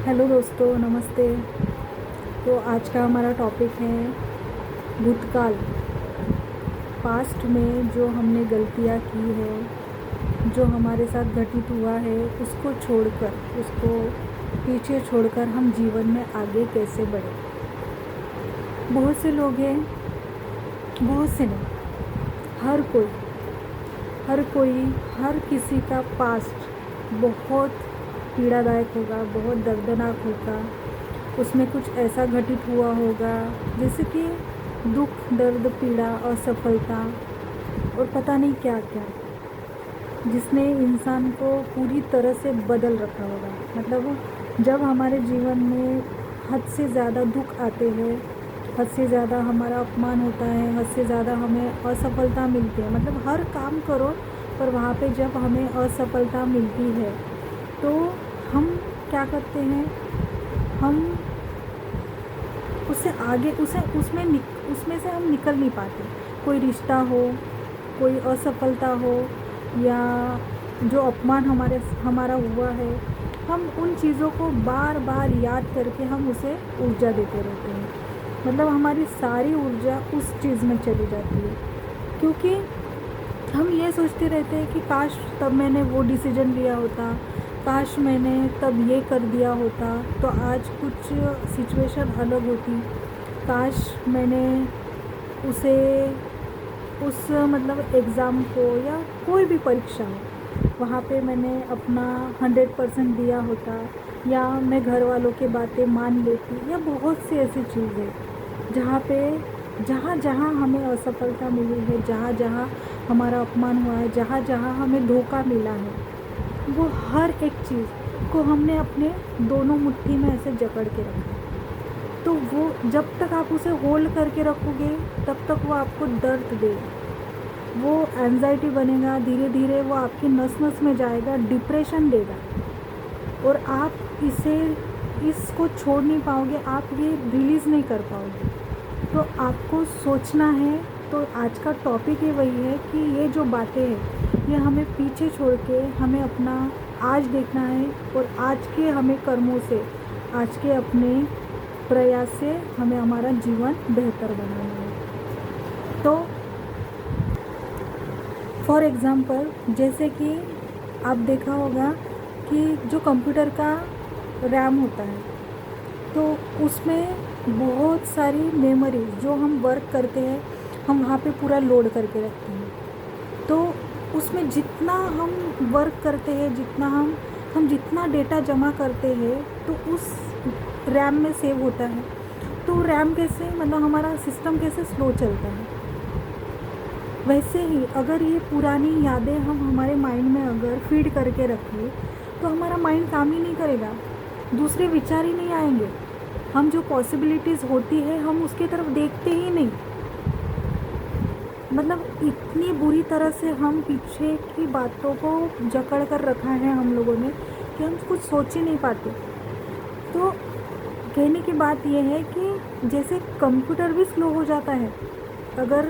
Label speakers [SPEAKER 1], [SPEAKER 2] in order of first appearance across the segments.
[SPEAKER 1] Hello दोस्तों, नमस्ते। तो आज का हमारा टॉपिक है भूतकाल। पास्ट में जो हमने गलतियाँ की है, जो हमारे साथ घटित हुआ है, उसको छोड़कर, उसको पीछे छोड़कर हम जीवन में आगे कैसे बढ़े। बहुत से लोग हैं, बहुत से नहीं, हर कोई हर किसी का पास्ट बहुत पीड़ादायक होगा, बहुत दर्दनाक होगा। उसमें कुछ ऐसा घटित हुआ होगा जैसे कि दुख, दर्द, पीड़ा, असफलता और पता नहीं क्या क्या, जिसने इंसान को पूरी तरह से बदल रखा होगा। मतलब जब हमारे जीवन में हद से ज़्यादा दुख आते हैं, हद से ज़्यादा हमारा अपमान होता है, हद से ज़्यादा हमें असफलता मिलती है, मतलब हर काम करो पर वहाँ पे जब हमें असफलता मिलती है तो हम क्या करते हैं, हम उससे आगे उसमें से हम निकल नहीं पाते। कोई रिश्ता हो, कोई असफलता हो, या जो अपमान हमारा हुआ है, हम उन चीज़ों को बार बार याद करके हम उसे ऊर्जा देते रहते हैं। मतलब हमारी सारी ऊर्जा उस चीज़ में चली जाती है, क्योंकि हम ये सोचते रहते हैं कि काश तब मैंने वो डिसीजन लिया होता, काश मैंने तब ये कर दिया होता तो आज कुछ सिचुएशन अलग होती। काश मैंने उसे उस मतलब एग्ज़ाम को या कोई भी परीक्षा हो, वहाँ पे मैंने अपना 100% दिया होता, या मैं घर वालों की बातें मान लेती, या बहुत सी ऐसी चीज़ें जहाँ जहाँ हमें असफलता मिली है, जहाँ जहाँ हमारा अपमान हुआ है, जहाँ जहाँ हमें धोखा मिला है, वो हर एक चीज़ को हमने अपने दोनों मुट्ठी में ऐसे जकड़ के रखा। तो वो जब तक आप उसे होल्ड करके रखोगे तब तक वो आपको दर्द देगा, वो एंजाइटी बनेगा, धीरे धीरे वो आपकी नस नस में जाएगा, डिप्रेशन देगा, और आप इसको छोड़ नहीं पाओगे, आप ये रिलीज़ नहीं कर पाओगे। तो आपको सोचना है। तो आज का टॉपिक ही वही है कि ये जो बातें हैं ये हमें पीछे छोड़ के हमें अपना आज देखना है, और आज के हमें कर्मों से, आज के अपने प्रयास से हमें हमारा जीवन बेहतर बनाना है। तो फॉर एग्ज़ाम्पल, जैसे कि आप देखा होगा कि जो कंप्यूटर का रैम होता है, तो उसमें बहुत सारी मेमोरीज जो हम वर्क करते हैं हम वहाँ पे पूरा लोड करके रखते हैं। तो उसमें जितना हम वर्क करते हैं, हम जितना डेटा जमा करते हैं तो उस रैम में सेव होता है। तो रैम कैसे, मतलब हमारा सिस्टम कैसे स्लो चलता है, वैसे ही अगर ये पुरानी यादें हम हमारे माइंड में अगर फीड करके रखें तो हमारा माइंड काम ही नहीं करेगा, दूसरे विचार ही नहीं आएंगे। हम जो पॉसिबिलिटीज़ होती है हम उसकी तरफ देखते ही नहीं। मतलब इतनी बुरी तरह से हम पीछे की बातों को जकड़ कर रखा है हम लोगों ने कि हम कुछ सोच ही नहीं पाते। तो कहने की बात यह है कि जैसे कंप्यूटर भी स्लो हो जाता है, अगर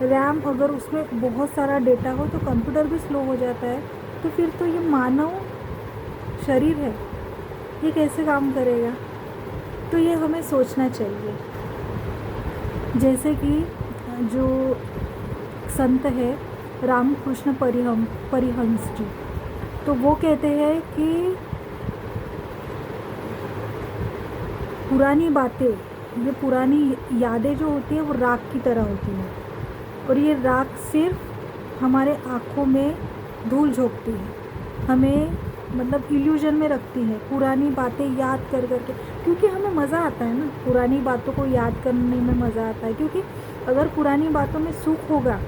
[SPEAKER 1] रैम अगर उसमें बहुत सारा डेटा हो तो कंप्यूटर भी स्लो हो जाता है, तो फिर तो ये मानव शरीर है, ये कैसे काम करेगा। तो ये हमें सोचना चाहिए। जैसे कि जो संत है रामकृष्ण परिहंस जी, तो वो कहते हैं कि पुरानी बातें, ये पुरानी यादें जो होती है वो राख की तरह होती है, और ये राख सिर्फ हमारे आँखों में धूल झोंकती है, हमें मतलब इल्यूजन में रखती है। पुरानी बातें याद कर करके, क्योंकि हमें मज़ा आता है ना, पुरानी बातों को याद करने में मज़ा आता है, क्योंकि अगर पुरानी बातों में सुख होगा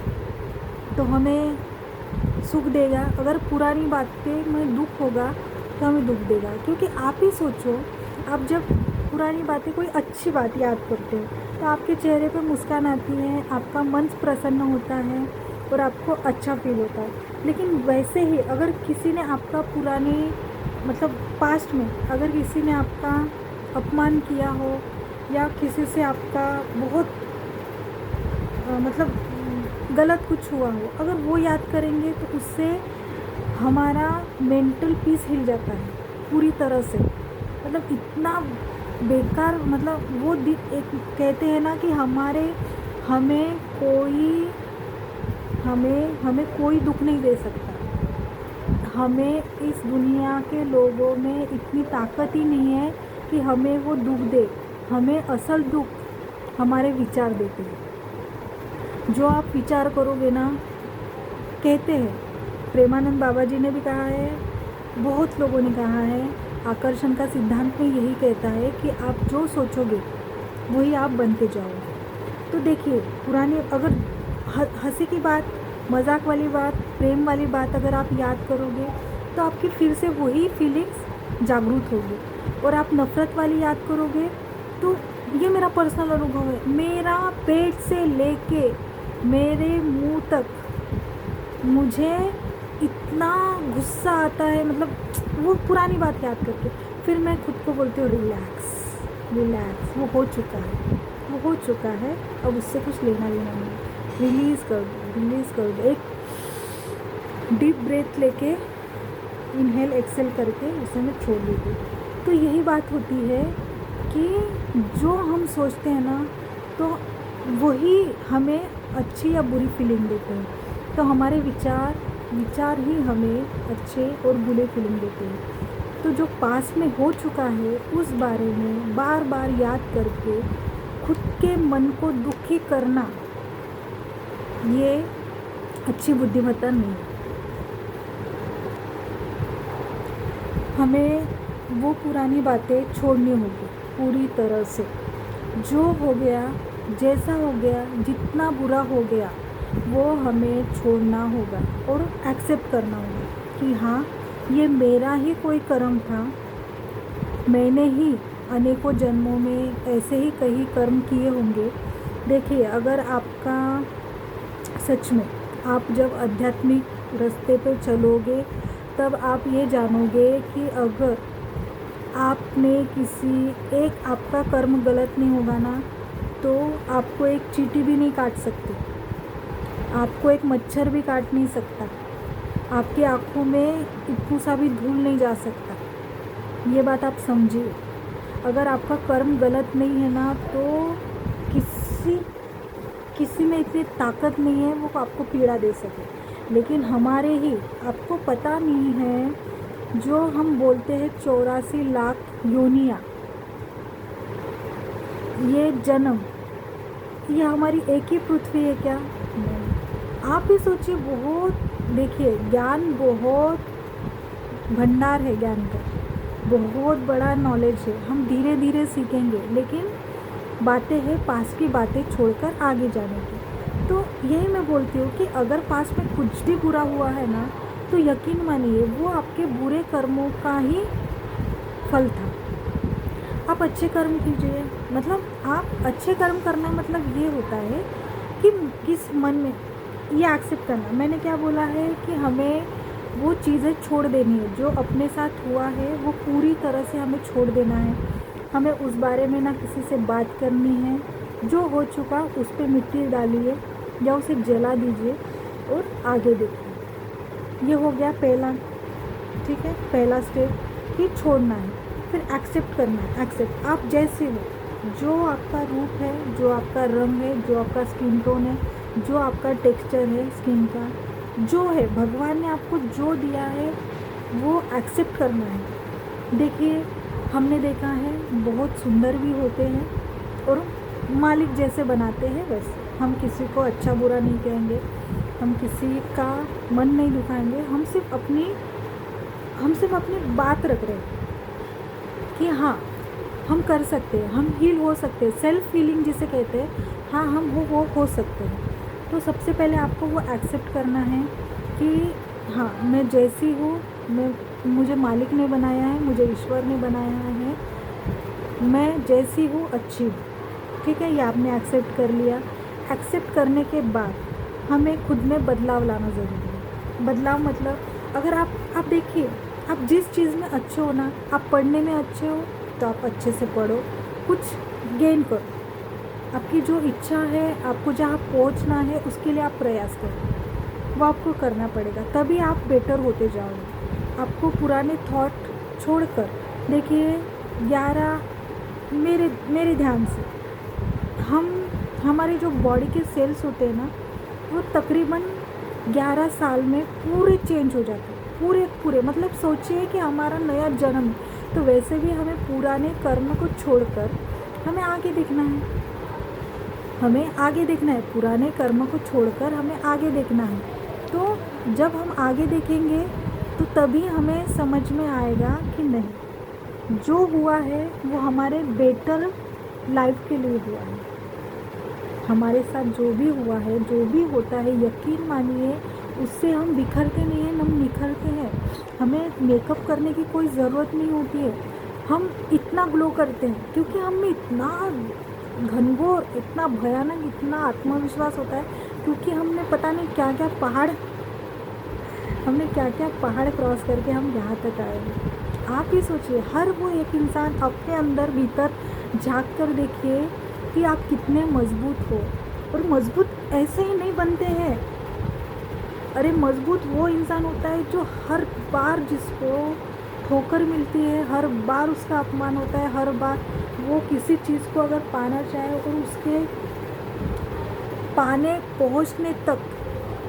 [SPEAKER 1] तो हमें सुख देगा, अगर पुरानी बातें में दुख होगा तो हमें दुख देगा। क्योंकि आप ही सोचो, आप जब पुरानी बातें, कोई अच्छी बात याद करते हो तो आपके चेहरे पे मुस्कान आती है, आपका मन प्रसन्न होता है और आपको अच्छा फील होता है। लेकिन वैसे ही अगर किसी ने आपका पुराने मतलब पास्ट में अगर किसी ने आपका अपमान किया हो, या किसी से आपका बहुत मतलब गलत कुछ हुआ हो, अगर वो याद करेंगे तो उससे हमारा मेंटल पीस हिल जाता है पूरी तरह से। मतलब इतना बेकार, मतलब वो एक कहते हैं ना कि हमें कोई हमें कोई दुख नहीं दे सकता। हमें इस दुनिया के लोगों में इतनी ताकत ही नहीं है कि हमें वो दुख दे। हमें असल दुख हमारे विचार देते हैं। जो आप विचार करोगे ना, कहते हैं प्रेमानंद बाबा जी ने भी कहा है, बहुत लोगों ने कहा है, आकर्षण का सिद्धांत में यही कहता है कि आप जो सोचोगे वही आप बनते जाओगे। तो देखिए, पुरानी अगर हंसी की बात, मजाक वाली बात, प्रेम वाली बात अगर आप याद करोगे तो आपकी फिर से वही फीलिंग्स जागरूक होगी। और आप नफ़रत वाली याद करोगे तो ये मेरा पर्सनल अनुभव है, मेरा पेट से लेके मेरे मुंह तक मुझे इतना गुस्सा आता है, मतलब वो पुरानी बात याद करके फिर मैं खुद को बोलती हूँ रिलैक्स रिलैक्स, वो हो चुका है, अब उससे कुछ लेना देना नहीं, रिलीज़ कर दो। एक डीप ब्रेथ लेके इनहेल एक्सेल करके उसे मैं छोड़ देती। तो यही बात होती है कि जो हम सोचते हैं ना, तो वही हमें अच्छी या बुरी फीलिंग देते हैं। तो हमारे विचार ही हमें अच्छे और बुरे फीलिंग देते हैं। तो जो पास में हो चुका है उस बारे में बार बार याद करके खुद के मन को दुखी करना, ये अच्छी बुद्धिमत्ता नहीं है। हमें वो पुरानी बातें छोड़नी होगी पूरी तरह से। जो हो गया, जैसा हो गया, जितना बुरा हो गया, वो हमें छोड़ना होगा और एक्सेप्ट करना होगा कि हाँ, ये मेरा ही कोई कर्म था। मैंने ही अनेकों जन्मों में ऐसे ही कई कर्म किए होंगे। देखिए, अगर आपका सच में आप जब आध्यात्मिक रास्ते पे चलोगे तब आप ये जानोगे कि अगर आपने आपका कर्म गलत नहीं होगा ना, तो आपको एक चींटी भी नहीं काट सकती, आपको एक मच्छर भी काट नहीं सकता, आपकी आँखों में इतना सा भी धूल नहीं जा सकता। ये बात आप समझिए। अगर आपका कर्म गलत नहीं है ना, तो किसी में इतनी ताकत नहीं है वो आपको पीड़ा दे सके। लेकिन हमारे ही, आपको पता नहीं है, जो हम बोलते हैं 84 लाख योनियाँ, ये जन्म, ये हमारी एक ही पृथ्वी है क्या? नहीं। आप भी सोचिए, देखिए, ज्ञान बहुत भंडार है, ज्ञान का बहुत बड़ा नॉलेज है। हम धीरे धीरे सीखेंगे, लेकिन बातें हैं पास की बातें छोड़कर आगे जाने की। तो यही मैं बोलती हूँ कि अगर पास में कुछ भी बुरा हुआ है ना, तो यकीन मानिए वो आपके बुरे कर्मों का ही फल था। आप अच्छे कर्म कीजिए, मतलब आप अच्छे कर्म करना मतलब ये होता है कि किस मन में ये एक्सेप्ट करना। मैंने क्या बोला है कि हमें वो चीज़ें छोड़ देनी है, जो अपने साथ हुआ है वो पूरी तरह से हमें छोड़ देना है। हमें उस बारे में ना किसी से बात करनी है। जो हो चुका उस पर मिट्टी डालिए या उसे जला दीजिए और आगे देखिए। ये हो गया पहला, ठीक है, पहला स्टेप कि छोड़ना है। फिर एक्सेप्ट करना है। एक्सेप्ट, आप जैसे हो, जो आपका रूप है, जो आपका रंग है, जो आपका स्किन टोन है, जो आपका टेक्सचर है स्किन का, जो है भगवान ने आपको जो दिया है वो एक्सेप्ट करना है। देखिए, हमने देखा है बहुत सुंदर भी होते हैं और मालिक जैसे बनाते हैं वैसे। हम किसी को अच्छा बुरा नहीं कहेंगे, हम किसी का मन नहीं दुखाएंगे, हम सिर्फ अपनी बात रख रहे हैं कि हाँ, हम कर सकते हैं, हम हील हो सकते हैं। सेल्फ हीलिंग जिसे कहते हैं, हाँ, हम वो हो सकते हैं। तो सबसे पहले आपको वो एक्सेप्ट करना है कि हाँ, मैं जैसी हूँ, मुझे मालिक ने बनाया है, मुझे ईश्वर ने बनाया है, मैं जैसी हूँ अच्छी हूँ, ठीक है। ये आपने एक्सेप्ट कर लिया। एक्सेप्ट करने के बाद हमें खुद में बदलाव लाना ज़रूरी है। बदलाव मतलब अगर आप देखिए, आप जिस चीज़ में अच्छे हो ना, आप पढ़ने में अच्छे हो तो आप अच्छे से पढ़ो, कुछ गेन करो। आपकी जो इच्छा है, आपको जहाँ पहुँचना है, उसके लिए आप प्रयास करो, वो आपको करना पड़ेगा, तभी आप बेटर होते जाओगे। आपको पुराने थॉट छोड़कर, देखिए, 11 मेरे मेरे ध्यान से हमारे जो बॉडी के सेल्स होते हैं ना, वो तकरीबन 11 साल में पूरे चेंज हो जाते हैं, पूरे मतलब सोचिए कि हमारा नया जन्म। तो वैसे भी हमें पुराने कर्म को छोड़कर हमें आगे देखना है, पुराने कर्म को छोड़कर हमें आगे देखना है। तो जब हम आगे देखेंगे तो तभी हमें समझ में आएगा कि नहीं, जो हुआ है वो हमारे बेटर लाइफ के लिए हुआ है। हमारे साथ जो भी हुआ है, जो भी होता है, यकीन मानिए उससे हम बिखरते नहीं हैं, हम निखरते हैं। हमें मेकअप करने की कोई ज़रूरत नहीं होती है, हम इतना ग्लो करते हैं क्योंकि हम में इतना घनघोर, इतना भयानक, इतना आत्मविश्वास होता है, क्योंकि हमने पता नहीं क्या क्या पहाड़ क्रॉस करके हम यहाँ तक आए हैं। आप ही सोचिए, हर वो एक इंसान अपने अंदर भीतर झांक कर देखिए कि आप कितने मजबूत हो। और मजबूत ऐसे ही नहीं बनते हैं, अरे मजबूत वो इंसान होता है जो हर बार जिसको ठोकर मिलती है, हर बार उसका अपमान होता है, हर बार वो किसी चीज़ को अगर पाना चाहे और उसके पाने पहुंचने तक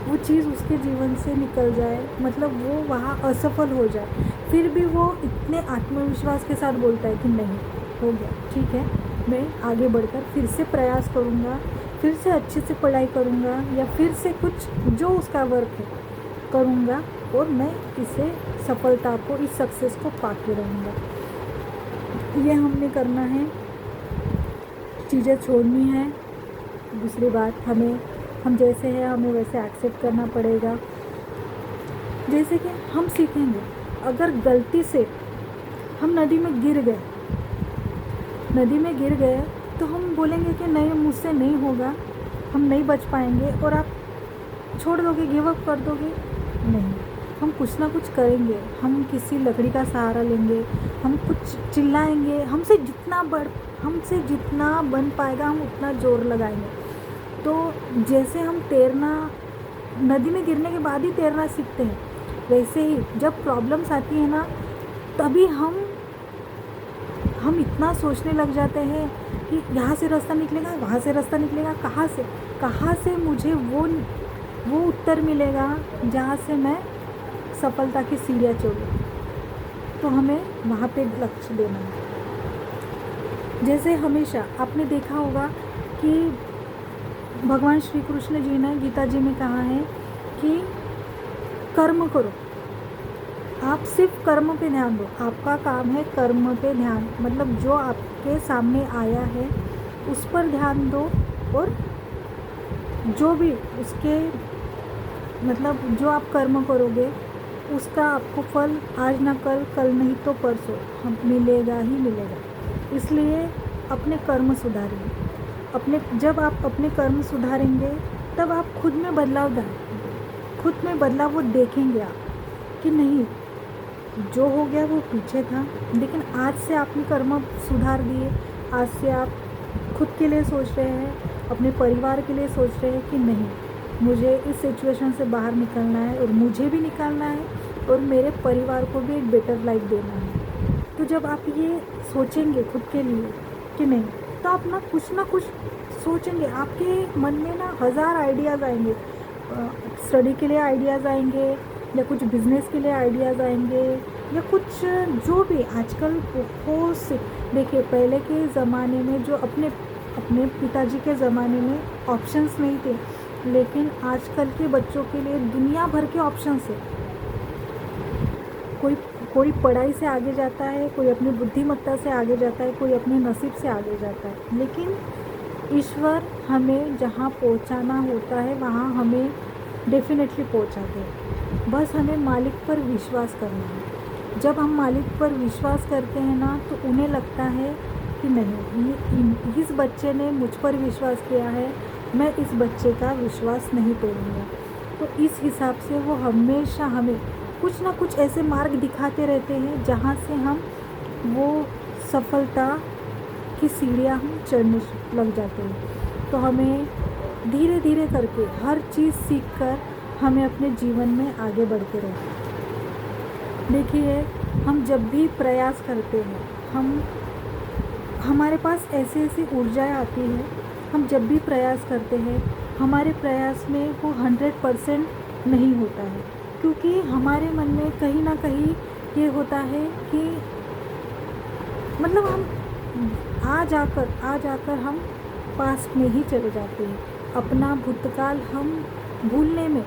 [SPEAKER 1] वो चीज़ उसके जीवन से निकल जाए, मतलब वो वहाँ असफल हो जाए, फिर भी वो इतने आत्मविश्वास के साथ बोलता है कि नहीं, हो गया, ठीक है, मैं आगे बढ़कर फिर से प्रयास करूँगा, फिर से अच्छे से पढ़ाई करूँगा, या फिर से कुछ जो उसका वर्क है करूँगा, और मैं इसे सफलता को, इस सक्सेस को पाके रहूँगा। ये हमने करना है, चीज़ें छोड़नी है। दूसरी बात, हम जैसे हैं हमें वैसे एक्सेप्ट करना पड़ेगा। जैसे कि हम सीखेंगे, अगर गलती से हम नदी में गिर गए तो हम बोलेंगे कि नहीं, मुझसे नहीं होगा, हम नहीं बच पाएंगे, और आप छोड़ दोगे, गिव अप कर दोगे। नहीं, हम कुछ ना कुछ करेंगे, हम किसी लकड़ी का सहारा लेंगे, हम कुछ चिल्लाएंगे, हमसे जितना बन पाएगा हम उतना ज़ोर लगाएंगे। तो जैसे हम तैरना, नदी में गिरने के बाद ही तैरना सीखते हैं, वैसे ही जब प्रॉब्लम्स आती है ना, तभी हम इतना सोचने लग जाते हैं कि यहाँ से रास्ता निकलेगा, वहाँ से रास्ता निकलेगा, कहाँ से मुझे वो उत्तर मिलेगा जहाँ से मैं सफलता की सीढ़ियाँ चढ़ूँ। तो हमें वहाँ पे लक्ष्य देना है। जैसे हमेशा आपने देखा होगा कि भगवान श्री कृष्ण जी ने गीता जी में कहा है कि कर्म करो, आप सिर्फ कर्म पे ध्यान दो, आपका काम है कर्म पे ध्यान, मतलब जो आपके सामने आया है उस पर ध्यान दो, और जो भी उसके मतलब जो आप कर्म करोगे उसका आपको फल आज ना कल नहीं तो परसों हम मिलेगा ही मिलेगा। इसलिए अपने कर्म सुधारिए। जब आप अपने कर्म सुधारेंगे तब आप खुद में बदलाव वो देखेंगे आप कि नहीं, जो हो गया वो पीछे था, लेकिन आज से आपने कर्म सुधार दिए, आज से आप खुद के लिए सोच रहे हैं, अपने परिवार के लिए सोच रहे हैं कि नहीं, मुझे इस सिचुएशन से बाहर निकलना है, और मुझे भी निकालना है, और मेरे परिवार को भी एक बेटर लाइफ देना है। तो जब आप ये सोचेंगे खुद के लिए कि नहीं, तो आप ना कुछ सोचेंगे, आपके मन में ना 1000 आइडियाज़ आएंगे, स्टडी के लिए आइडियाज़ आएंगे, या कुछ बिज़नेस के लिए आइडियाज़ आएंगे, या कुछ जो भी आजकल बहुत से, देखिए पहले के ज़माने में जो अपने पिताजी के ज़माने में ऑप्शंस नहीं थे, लेकिन आजकल के बच्चों के लिए दुनिया भर के ऑप्शंस है। कोई पढ़ाई से आगे जाता है, कोई अपनी बुद्धिमत्ता से आगे जाता है, कोई अपने नसीब से आगे जाता है, लेकिन ईश्वर हमें जहाँ पहुँचाना होता है वहाँ हमें डेफिनेटली पहुँचाते हैं। बस हमें मालिक पर विश्वास करना है। जब हम मालिक पर विश्वास करते हैं ना, तो उन्हें लगता है कि नहीं, इस बच्चे ने मुझ पर विश्वास किया है, मैं इस बच्चे का विश्वास नहीं तोड़ूंगा। तो इस हिसाब से वो हमेशा हमें कुछ ना कुछ ऐसे मार्ग दिखाते रहते हैं जहाँ से हम वो सफलता की सीढ़ियाँ हम चढ़ने लग जाते हैं। तो हमें धीरे धीरे करके हर चीज़ सीखकर हमें अपने जीवन में आगे बढ़ते रहना। देखिए, हम जब भी प्रयास करते हैं, हमारे पास ऐसी ऐसी ऊर्जाएँ आती हैं, हम जब भी प्रयास करते हैं हमारे प्रयास में वो 100% नहीं होता है, क्योंकि हमारे मन में कहीं ना कहीं ये होता है कि मतलब हम आ जाकर हम पास्ट में ही चले जाते हैं। अपना भूतकाल हम भूलने में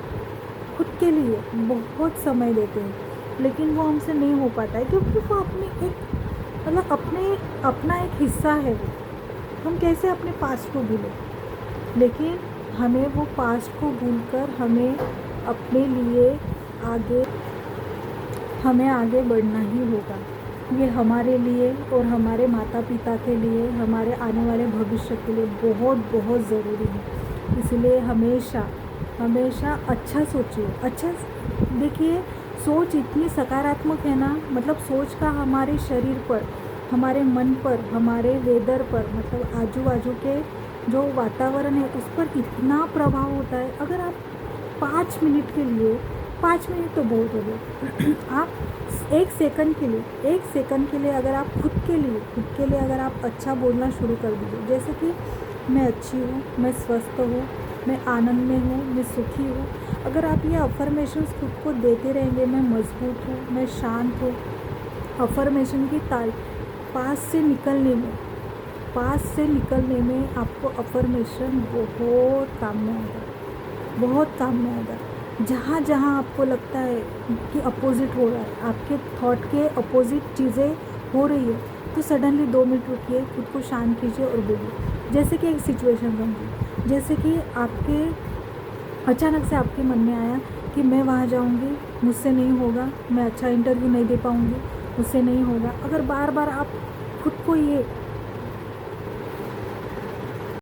[SPEAKER 1] खुद के लिए बहुत समय देते हैं, लेकिन वो हमसे नहीं हो पाता है, क्योंकि वो अपनी एक मतलब अपना एक हिस्सा है वो। हम कैसे अपने पास्ट को भूलें, लेकिन हमें वो पास्ट को भूलकर हमें अपने लिए आगे बढ़ना ही होगा। ये हमारे लिए और हमारे माता पिता के लिए, हमारे आने वाले भविष्य के लिए बहुत बहुत ज़रूरी है। इसलिए हमेशा अच्छा सोचिए। अच्छा देखिए, सोच इतनी सकारात्मक है ना, मतलब सोच का हमारे शरीर पर, हमारे मन पर, हमारे वेदर पर, मतलब आजू बाजू के जो वातावरण है उस पर इतना प्रभाव होता है। अगर आप 5 मिनट के लिए, 5 मिनट तो बहुत हो गए आप 1 सेकंड के लिए अगर आप खुद के लिए अगर आप अच्छा बोलना शुरू कर दीजिए, जैसे कि मैं अच्छी हूँ, मैं स्वस्थ हूँ, मैं आनंद में हूँ, मैं सुखी हूँ। अगर आप ये अफर्मेशंस खुद को देते रहेंगे, मैं मजबूत हूँ, मैं शांत हूँ, अफर्मेशन की पास से निकलने में आपको अफर्मेशन बहुत काम में आएगा। जहाँ जहाँ आपको लगता है कि अपोजिट हो रहा है, आपके थॉट के अपोजिट चीज़ें हो रही है, तो सडनली 2 मिनट रुकिए, खुद को शांत कीजिए और बोलिए। जैसे कि एक सिचुएशन समझिए, जैसे कि अचानक से आपके मन में आया कि मैं वहाँ जाऊँगी, मुझसे नहीं होगा, मैं अच्छा इंटरव्यू नहीं दे पाऊँगी, मुझसे नहीं होगा। अगर बार बार आप खुद को ये